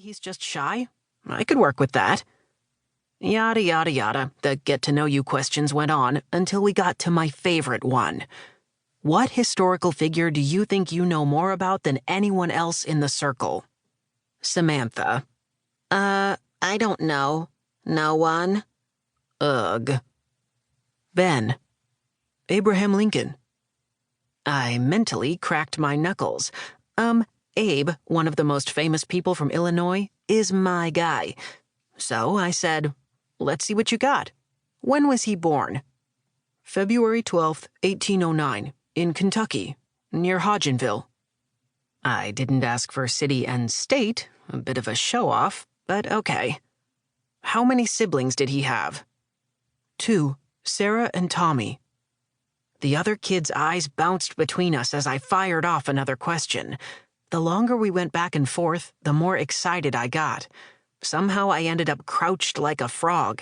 he's just shy. I could work with that. Yada, yada, yada. The get-to-know-you questions went on until we got to my favorite one. What historical figure do you think you know more about than anyone else in the circle? Samantha. I don't know. No one? Ugh. Ben. Abraham Lincoln. I mentally cracked my knuckles. Abe, one of the most famous people from Illinois, is my guy. So I said, let's see what you got. When was he born? February 12th, 1809, in Kentucky, near Hodgenville. I didn't ask for city and state, a bit of a show-off, but okay. How many siblings did he have? 2, Sarah and Tommy. The other kid's eyes bounced between us as I fired off another question. The longer we went back and forth, the more excited I got. Somehow I ended up crouched like a frog.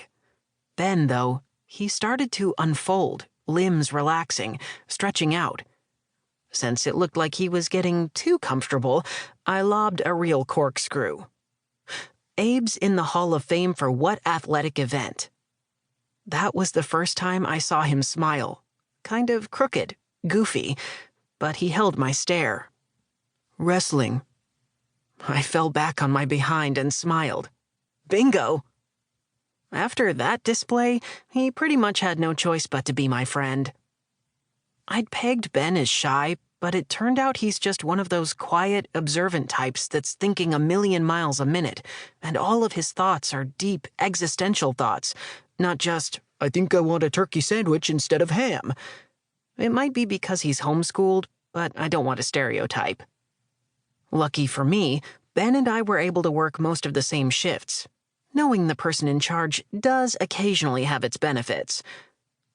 Ben, though, he started to unfold, limbs relaxing, stretching out. Since it looked like he was getting too comfortable, I lobbed a real corkscrew. Abe's in the Hall of Fame for what athletic event? That was the first time I saw him smile. Kind of crooked, goofy, but he held my stare. Wrestling. I fell back on my behind and smiled. Bingo! After that display, he pretty much had no choice but to be my friend. I'd pegged Ben as shy, but it turned out he's just one of those quiet, observant types that's thinking a million miles a minute, and all of his thoughts are deep, existential thoughts, not just, I think I want a turkey sandwich instead of ham. It might be because he's homeschooled, but I don't want to stereotype. Lucky for me, Ben and I were able to work most of the same shifts. Knowing the person in charge does occasionally have its benefits.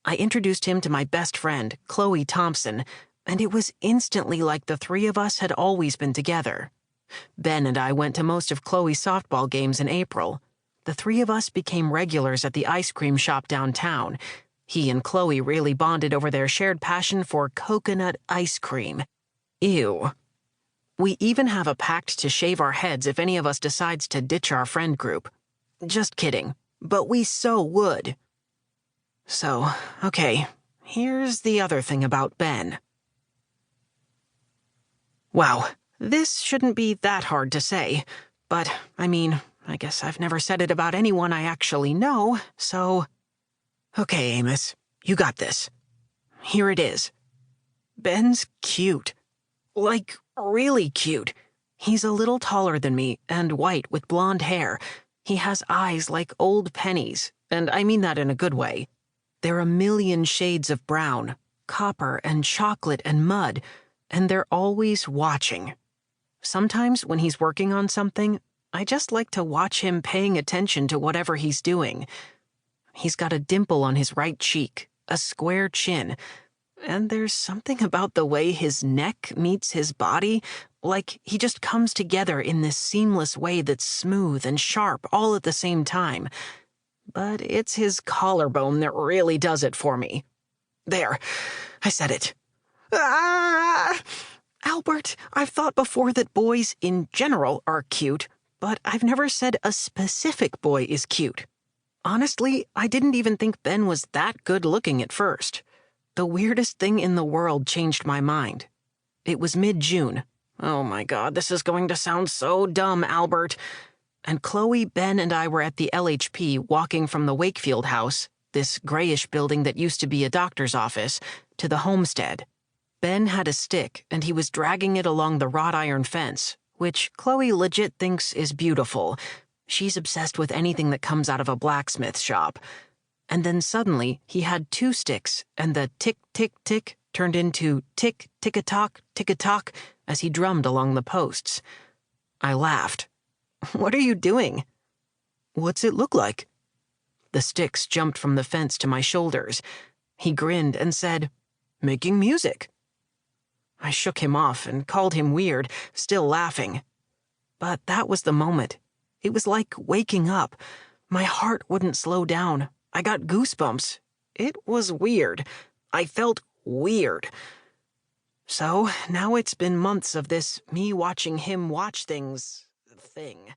I introduced him to my best friend, Chloe Thompson, and it was instantly like the three of us had always been together. Ben and I went to most of Chloe's softball games in April. The three of us became regulars at the ice cream shop downtown. He and Chloe really bonded over their shared passion for coconut ice cream. Ew. We even have a pact to shave our heads if any of us decides to ditch our friend group. Just kidding, but we so would. So, okay, here's the other thing about Ben. Wow, this shouldn't be that hard to say, but, I mean, I guess I've never said it about anyone I actually know, so... Okay, Amos, you got this. Here it is. Ben's cute. Like, really cute. He's a little taller than me and white with blonde hair. He has eyes like old pennies, and I mean that in a good way. They're a million shades of brown, copper and chocolate and mud, and they're always watching. Sometimes when he's working on something, I just like to watch him paying attention to whatever he's doing. He's got a dimple on his right cheek, a square chin, and there's something about the way his neck meets his body, like he just comes together in this seamless way that's smooth and sharp all at the same time. But it's his collarbone that really does it for me. There, I said it. Ah! Albert, I've thought before that boys in general are cute, but I've never said a specific boy is cute. Honestly, I didn't even think Ben was that good-looking at first. The weirdest thing in the world changed my mind. It was mid-June. Oh my God, this is going to sound so dumb, Albert. And Chloe, Ben, and I were at the LHP walking from the Wakefield house, this grayish building that used to be a doctor's office, to the homestead. Ben had a stick, and he was dragging it along the wrought iron fence, which Chloe legit thinks is beautiful. She's obsessed with anything that comes out of a blacksmith shop. And then suddenly, he had 2 sticks, and the tick-tick-tick turned into tick-tick-a-tock, tick-a-tock, as he drummed along the posts. I laughed. What are you doing? What's it look like? The sticks jumped from the fence to my shoulders. He grinned and said, making music. I shook him off and called him weird, still laughing. But that was the moment. It was like waking up. My heart wouldn't slow down. I got goosebumps. It was weird. I felt weird. So now it's been months of this me watching him watch things thing.